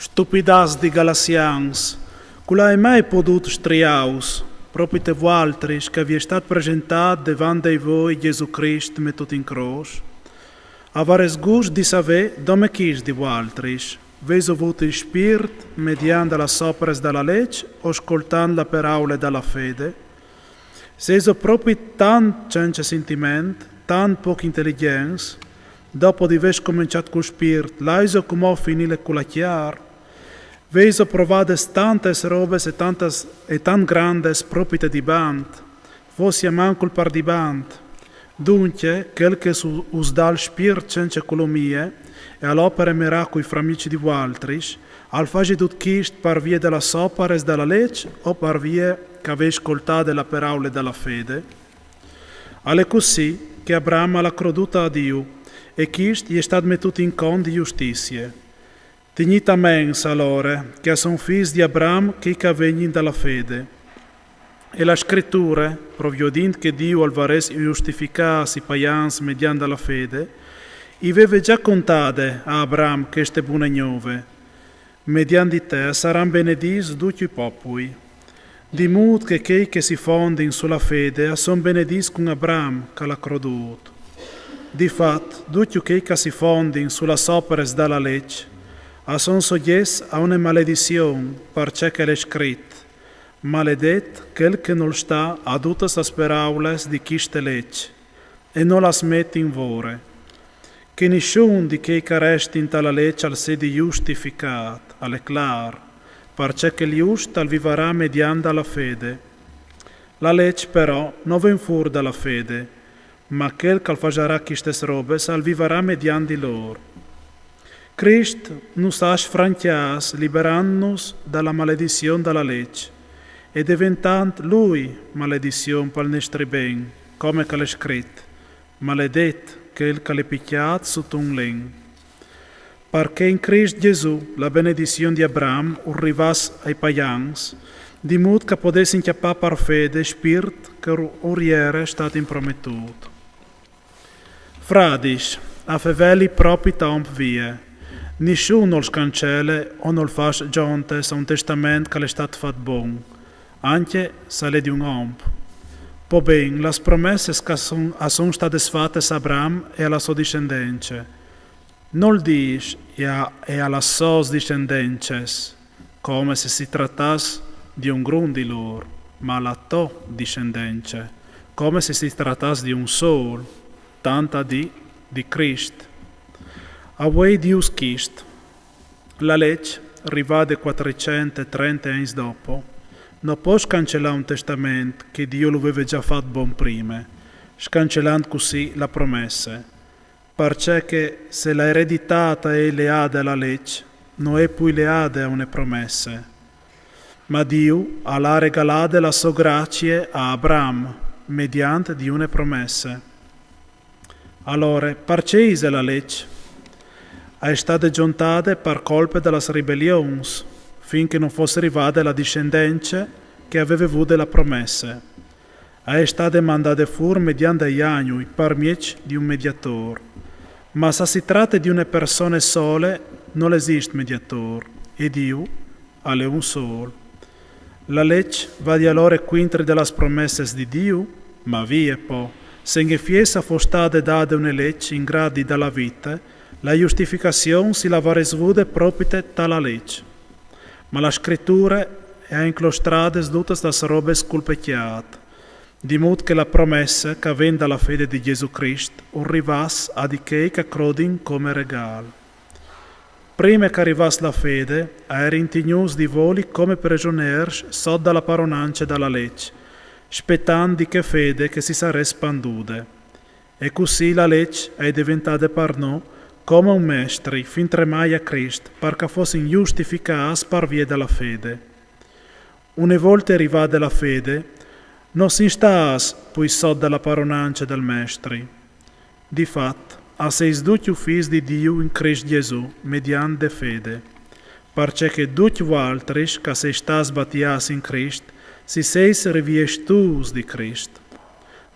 Stupidas di Galasians, cula è mai potuto striaus, proprio te voaltris che vi è stato presentato davanti a voi Gesù Cristo mettuto in croce. Avares gust di sapere dove chis di voaltris, veis avuto il spirito mediante la sopres dalla legge o ascoltando la paraula dalla fede? Seis proprio tanto senza sentimento, tanto poca intelligenza, dopo di aver cominciato con spirito, l'aiso come finire con la chiara, veis provate tante robe e tan grandes propite di band, fossi a manco il par di band. Dunque, quel che us dà il spirito senza colomie, e all'opera miracoli fra amici di Waltris, al fage tut chist par via della sopares della legge o par via che ave ascoltato la paraula della fede? Alle così che Abramo l'ha creduta a Dio, e chist gli è stato mettuto in conto di giustizia. Tegnita mens allora, che sono figli di Abramo che vengono dalla fede. E la scrittura, provvedendo che Dio al vares giustificasse i paians mediante la fede, aveva già contato a Abramo queste buone nuove. Mediante te saranno benediti tutti i popoli. Di modo che quei che si fondono sulla fede sono benediti con Abramo che l'ha creduto. Di fatto, tutti quei che si fondono sulla soperes dalla legge sono soggetti a una maledizione, perché è scritto: maledetto quel che non sta a tutte le parole di queste leggi, e non le mette in vore. Che nessuno di quei che resta in tale legge al sia giustificato, è chiaro, perché il giusto vivrà mediante la fede. La legge però non viene fuori dalla fede, ma quel che farà queste robe vivrà mediante loro. Cristo nos ha sfranchiati, liberando-nos dalla maledizione della legge, e diventando Lui maledizione per il nostro bene, come è scritto: maledetto quel che l'è picchiato sotto un legno. Perché in Cristo Gesù la benedizione di Abramo arrivasse ai pagans, di modo che potesse inchiappare per fede spirito che oriere è stato impromettuto. Fradis, a feveli propri tempo via, nessuno non cancella o non fa giunte a un testamento che è stato fatto buono, anche se è di un uomo. Poi bene, le promesse che sono state fatte a Abramo e alla sua discendenza, non dice e alla sua discendenza, come se si trattasse di un grun di loro, ma alla tua discendenza, come se si trattasse di un solo, tanta di Cristo. A voi Dio schist. La legge, arrivata 430 anni dopo, non può cancellare un testamento che Dio lo aveva già fatto buon prima, scancellando così la promessa, perché se l'eredità è leale alla legge, non è più leale a una promessa. Ma Dio ha regalato la sua grazia a Abramo, mediante di una promessa. Allora, perché è la legge? È stata giuntata per colpa delle ribellioni, finché non fosse arrivata la discendenza che aveva avuto la promessa. È stata mandata fuori mediante gli anni per mezzo di un mediatore. Ma se si tratta di una persona sola, non esiste mediatore, e Dio è un solo. La legge va di allora contro delle promesse di Dio, ma via poi, se in fiesa fosse stata data una legge in grado della vita, la giustificazione si la ricevuta proprio dalla legge. Ma la scrittura è incrostrata tutte queste robe scolpecchiate, di modo che la promessa che viene dalla fede di Gesù Cristo arrivasse a di che credono come regalo. Prima che arrivasse la fede, erano intenuti di voli come prigionieri sotto la padronanza della legge, aspettando di che fede che si sarebbe spanduta. E così la legge è diventata per noi come un mestre fin tremai a Cristo, perché fossero giustificati per via della fede. Una volta arrivata la fede, non si sta poi sotto la padronanza del mestre. Di fatto, sei tutti figli di Dio in Cristo Gesù, mediante fede, perché tutti gli altri che sei stati battiati in Cristo, si sei rivestiti di Cristo.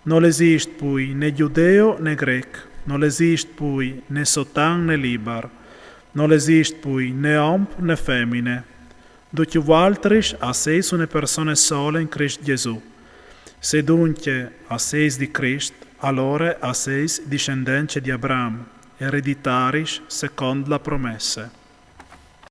Non esiste poi né giudeo né greco, non esiste poi né sotan né libero, Non esiste poi né uomo né femmine. Tutti altri a sei sono persone sole in Cristo Gesù. Se dunque a sei di Cristo, allora a sei discendenti di Abramo, ereditari secondo la promessa.